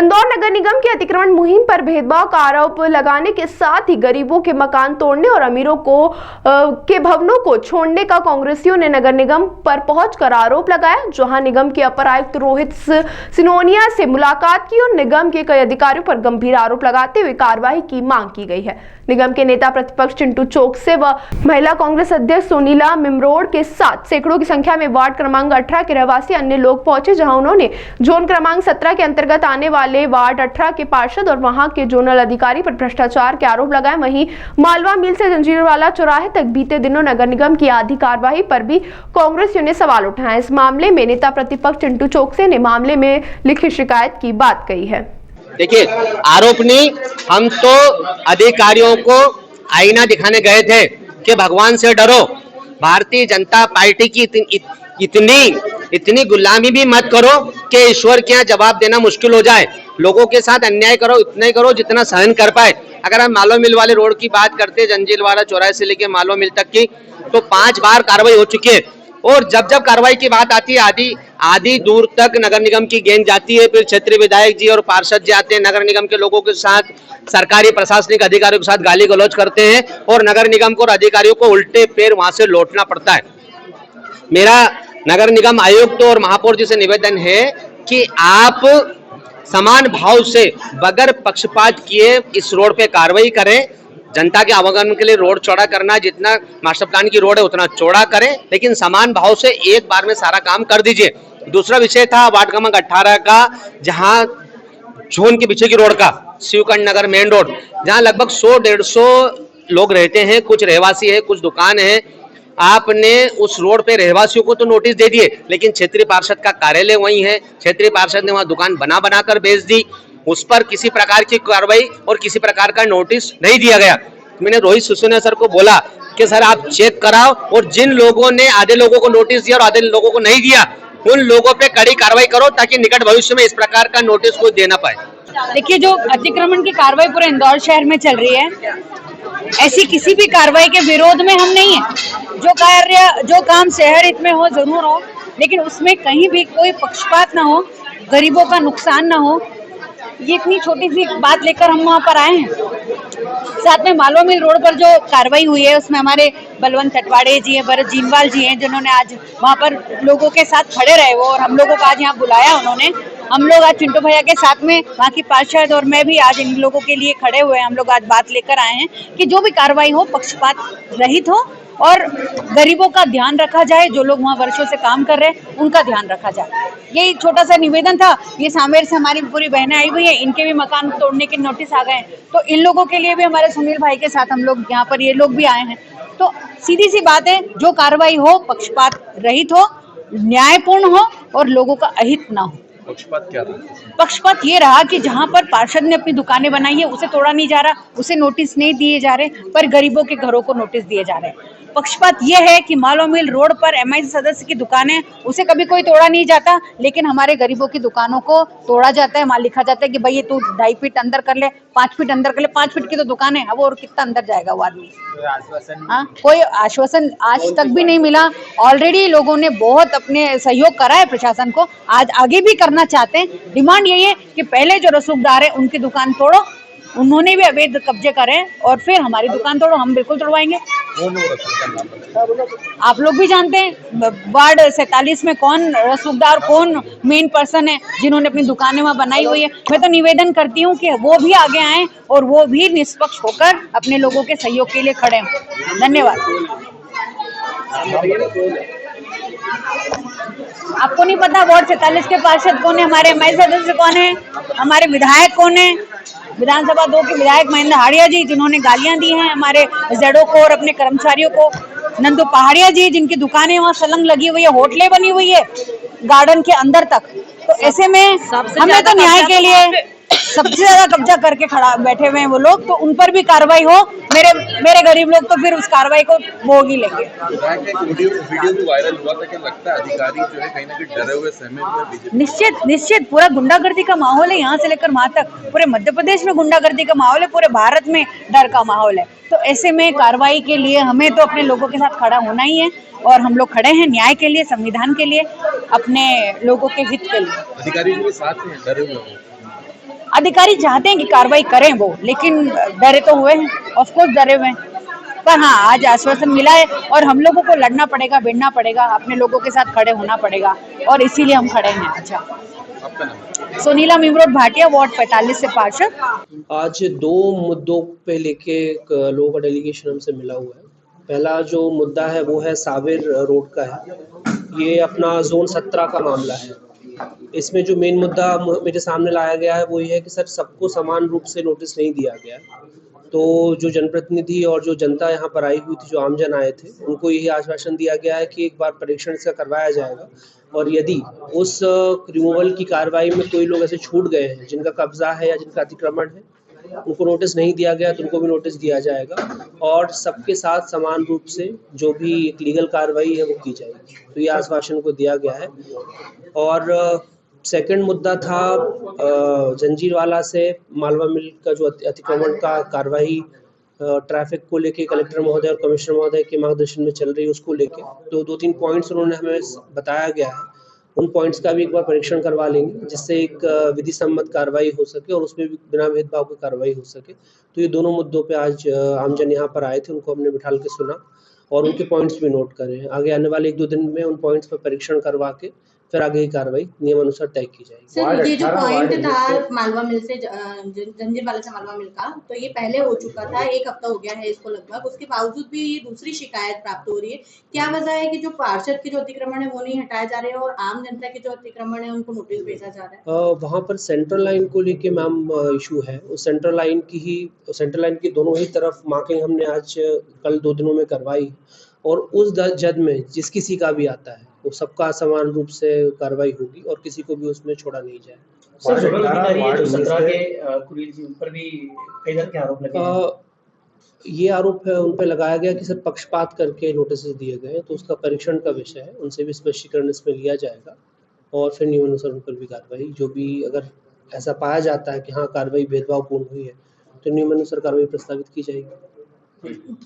इंदौर नगर निगम की अतिक्रमण मुहिम पर भेदभाव का आरोप लगाने के साथ ही गरीबों के मकान तोड़ने और अमीरों के भवनों को छोड़ने का कांग्रेसियों ने नगर निगम पर पहुंचकर आरोप लगाया। जहां निगम के अपर आयुक्त रोहित सिनोनिया से मुलाकात की और निगम के कई अधिकारियों पर गंभीर आरोप लगाते हुए कार्रवाई की मांग की गई है। निगम के नेता प्रतिपक्ष चिंटू चोकसे व महिला कांग्रेस अध्यक्ष सोनीला मिमरोड के साथ सैकड़ों की संख्या में वार्ड क्रमांक 18 के रहवासी अन्य लोग पहुंचे, जहां उन्होंने जोन क्रमांक 17 के अंतर्गत आने वाले वार्ड 18 के पार्षद और वहां के जोनल अधिकारी पर भ्रष्टाचार के आरोप लगाए। वहीं मालवा मिल से जंजीरवाला चौराहे तक बीते दिनों नगर निगम की आधी कार्रवाई पर भी कांग्रेसियों ने सवाल उठाए। इस मामले में नेता प्रतिपक्ष चिंटू चोकसे ने मामले में लिखित शिकायत की बात कही है। देखिए, आरोप नहीं, हम तो अधिकारियों को आईना दिखाने गए थे कि भगवान से डरो, भारतीय जनता पार्टी की इतनी गुलामी भी मत करो कि ईश्वर के यहाँ जवाब देना मुश्किल हो जाए। लोगों के साथ अन्याय करो, इतना ही करो जितना सहन कर पाए। अगर हम मालवा मिल वाले रोड की बात करते, जंजीरवाला चौराहे से लेके मालवा मिल तक की, तो 5 बार कार्रवाई हो चुकी है। और जब कार्रवाई की बात आती है, आधी दूर तक नगर निगम की गेंद जाती है। फिर क्षेत्रीय विधायक जी और पार्षद जी आते हैं, नगर निगम के लोगों के साथ, सरकारी प्रशासनिक अधिकारियों के साथ गाली गलौज करते हैं और नगर निगम को और अधिकारियों को उल्टे पैर वहां से लौटना पड़ता है। मेरा नगर निगम आयुक्त और महापौर जी से निवेदन है कि आप समान भाव से बगैर पक्षपात किए इस रोड पे कार्रवाई करें। जनता के आवागमन के लिए रोड चौड़ा करना, जितना मास्टर प्लान की रोड है उतना चौड़ा करें, लेकिन समान भाव से एक बार में सारा काम कर दीजिए। दूसरा विषय था वार्ड क्रमांक 18 का, जहां जोन के पीछे की रोड का शिवकंड नगर मेन रोड, जहां लगभग 100-150 लोग रहते हैं, कुछ रहवासी है, कुछ दुकान है। आपने उस रोड पे रहवासियों को तो नोटिस दे दिए, लेकिन क्षेत्रीय पार्षद का कार्यालय वहीं है। क्षेत्रीय पार्षद ने वहां दुकान बना कर बेच दी, उस पर किसी प्रकार की कार्रवाई और किसी प्रकार का नोटिस नहीं दिया गया। मैंने रोहित सिसोदिया सर को बोला कि सर आप चेक कराओ, और जिन लोगों ने आधे लोगों को नोटिस दिया और आधे लोगों को नहीं दिया, उन लोगों पे कड़ी कार्रवाई करो, ताकि निकट भविष्य में इस प्रकार का नोटिस कोई देना पाए। देखिए, जो अतिक्रमण की कार्रवाई पूरे इंदौर शहर में चल रही है, ऐसी किसी भी कार्रवाई के विरोध में हम नहीं है। जो काम शहर हित में हो जरूर हो, लेकिन उसमें कहीं भी कोई पक्षपात ना हो, गरीबों का नुकसान ना हो, ये इतनी छोटी सी बात लेकर हम वहाँ पर आए हैं। साथ में मालवा मिल रोड पर जो कार्रवाई हुई है, उसमें हमारे बलवंत टटवाड़े जी हैं, भरत जीनवाल जी हैं, जिन्होंने आज वहाँ पर लोगों के साथ खड़े रहे वो, और हम लोगों को आज यहाँ बुलाया उन्होंने। हम लोग आज चिंटू भैया के साथ में, वहाँ की पार्षद और मैं भी आज इन लोगों के लिए खड़े हुए हैं। हम लोग आज बात लेकर आए हैं कि जो भी कार्रवाई हो पक्षपात रहित हो और गरीबों का ध्यान रखा जाए। जो लोग वहाँ वर्षों से काम कर रहे हैं उनका ध्यान रखा जाए। यही छोटा सा निवेदन था। ये सामेर से हमारी पूरी बहनें आई हुई है, इनके भी मकान तोड़ने के नोटिस आ गए हैं, तो इन लोगों के लिए भी हमारे सुनील भाई के साथ हम लोग यहाँ पर ये लोग भी आए हैं। तो सीधी सी बात है, जो कार्रवाई हो पक्षपात रहित हो, न्यायपूर्ण हो और लोगों का अहित ना हो। पक्षपात क्या रहा? पक्षपात ये रहा कि जहां पर पार्षद ने अपनी दुकानें बनाई है उसे तोड़ा नहीं जा रहा, उसे नोटिस नहीं दिए जा रहे, पर गरीबों के घरों को नोटिस दिए जा रहे हैं। पक्षपात ये है कि मालवा मिल रोड पर MIC सदस्य की दुकानें, उसे कभी कोई तोड़ा नहीं जाता, लेकिन हमारे गरीबों की दुकानों को तोड़ा जाता है। वहां लिखा जाता है कि भाई ये तू 2.5 फीट अंदर कर ले, 5 फीट अंदर कर ले। 5 फीट की तो दुकान है, अब और कितना अंदर जाएगा वो आदमी? हाँ, कोई आश्वासन आज तक भी नहीं मिला। ऑलरेडी लोगों ने बहुत अपने सहयोग करा है प्रशासन को, आज आगे भी करना चाहते हैं। डिमांड यही है कि पहले जो रसूखदार है उनकी दुकान तोड़ो, उन्होंने भी अवैध कब्जे करे, और फिर हमारी दुकान तोड़ो, हम बिल्कुल तोड़वाएंगे। आप लोग भी जानते हैं वार्ड 47 में कौन रसूखदार, कौन मेन पर्सन है जिन्होंने अपनी दुकानें वहाँ बनाई हुई है। मैं तो निवेदन करती हूँ कि वो भी आगे आए और वो भी निष्पक्ष होकर अपने लोगों के सहयोग के लिए खड़े हों। धन्यवाद। आपको नहीं पता वार्ड 47 के पार्षद कौन है, हमारे MIC सदस्य कौन है, हमारे विधायक कौन है? विधानसभा 2 के विधायक महेंद्र हाड़िया जी, जिन्होंने गालियां दी हैं हमारे जेडो को और अपने कर्मचारियों को। नंदू पहाड़िया जी, जिनकी दुकानें वहाँ सलंग लगी हुई है, होटलें बनी हुई है गार्डन के अंदर तक। तो ऐसे में हमें तो न्याय के लिए सबसे ज्यादा कब्जा करके खड़ा बैठे हुए हैं वो लोग, तो उन पर भी कार्रवाई हो। मेरे गरीब लोग तो फिर उस कार्रवाई को भोग ही लेंगे। वीडियो भी वायरल हुआ था, क्या लगता है अधिकारी जो है कहीं ना कहीं डरे हुए सहमे हुए? निश्चित पूरा गुंडागर्दी का माहौल है, यहाँ से लेकर वहां तक पूरे मध्य प्रदेश में गुंडागर्दी का माहौल है, पूरे भारत में डर का माहौल है। तो ऐसे में कार्रवाई के लिए हमें तो अपने लोगों के साथ खड़ा होना ही है, और हम लोग खड़े हैं न्याय के लिए, संविधान के लिए, अपने लोगों के हित के लिए। अधिकारी जो साथ में डरे हुए अधिकारी चाहते हैं कि कार्रवाई करें वो, लेकिन डरे तो हुए हैं, ऑफ कोर्स डरे हुए हैं। पर हाँ, आज आश्वासन मिला है और हम लोगों को लड़ना पड़ेगा, भिड़ना पड़ेगा, अपने लोगों के साथ खड़े होना पड़ेगा और इसीलिए हम खड़े हैं। अच्छा, आपका नाम? सोनीला मिमरोड भाटिया, वार्ड 45 से पार्षद। आज दो मुद्दों पे लेके एक लोगों का डेलीगेशन हमसे मिला हुआ है। पहला जो मुद्दा है वो है साबिर रोड का है। ये अपना जोन 17 का मामला है। इसमें जो मेन मुद्दा मेरे सामने लाया गया है वो ये है कि सर सबको समान रूप से नोटिस नहीं दिया गया है। तो जो जनप्रतिनिधि और जो जनता यहाँ पर आई हुई थी, जो आमजन आए थे, उनको यही आश्वासन दिया गया है कि एक बार परीक्षण इसका करवाया जाएगा और यदि उस रिमूवल की कार्रवाई में कोई लोग ऐसे छूट गए हैं जिनका कब्जा है या जिनका अतिक्रमण है, उनको नोटिस नहीं दिया गया तो उनको भी नोटिस दिया जाएगा और सबके साथ समान रूप से जो भी एक लीगल कार्रवाई है वो की जाएगी। तो ये आश्वासन को दिया गया है। और सेकंड मुद्दा था जंजीरवाला से मालवा मिल का जो अतिक्रमण का कार्रवाई ट्रैफिक को लेके कलेक्टर महोदय और कमिश्नर महोदय के मार्गदर्शन में चल रही है, उसको लेके तो 2-3 पॉइंट्स उन्होंने हमें बताया गया है। उन पॉइंट्स का भी एक बार परीक्षण करवा लेंगे जिससे एक विधि सम्मत कार्रवाई हो सके और उसमें भी बिना भेदभाव की कार्रवाई हो सके। तो ये दोनों मुद्दों पे आज आमजन यहाँ पर आए थे, उनको हमने बिठाल के सुना और उनके पॉइंट्स भी नोट करे हैं। आगे आने वाले 1-2 दिन में उन पॉइंट्स पर परीक्षण करवा के फिर आगे की कार्रवाई नियमानुसार तय की जाएगी। सर, ये जो पॉइंट था मालवा मिल से जंजीरवाला से मालवा मिल का, तो ये पहले हो चुका था, 1 हफ्ता हो गया है इसको लगभग। उसके बावजूद भी ये दूसरी शिकायत प्राप्त हो रही है। क्या वजह है कि जो पार्षद के जो अतिक्रमण है वो नहीं हटाए जा रहे हैं और आम जनता के जो अतिक्रमण है उनको नोटिस भेजा जा रहा है? वहाँ पर सेंट्रल लाइन को लेके मैम इशू है। उस सेंट्रल लाइन की दोनों ही तरफ मार्किंग हमने आज कल 2 दिनों में करवाई और उस जद में जिस किसी का भी आता है वो सबका समान रूप से कार्रवाई होगी और किसी को भी उसमें छोड़ा नहीं जाए। सर, झोला अधिकारी है जो 17 के कुलीन जी, उन पर भी कई तरह के आरोप लगे हैं। ये आरोप है उन पे लगाया गया कि सर पक्षपात करके नोटिस दिए गए, तो उसका परीक्षण का विषय है, उनसे भी स्पष्टीकरण इसमें लिया जाएगा और फिर नियमानुसार उन पर भी कार्रवाई, जो भी अगर ऐसा पाया जाता है कि हाँ कार्रवाई भेदभावपूर्ण हुई है तो नियमानुसार कार्रवाई प्रस्तावित की जाएगी।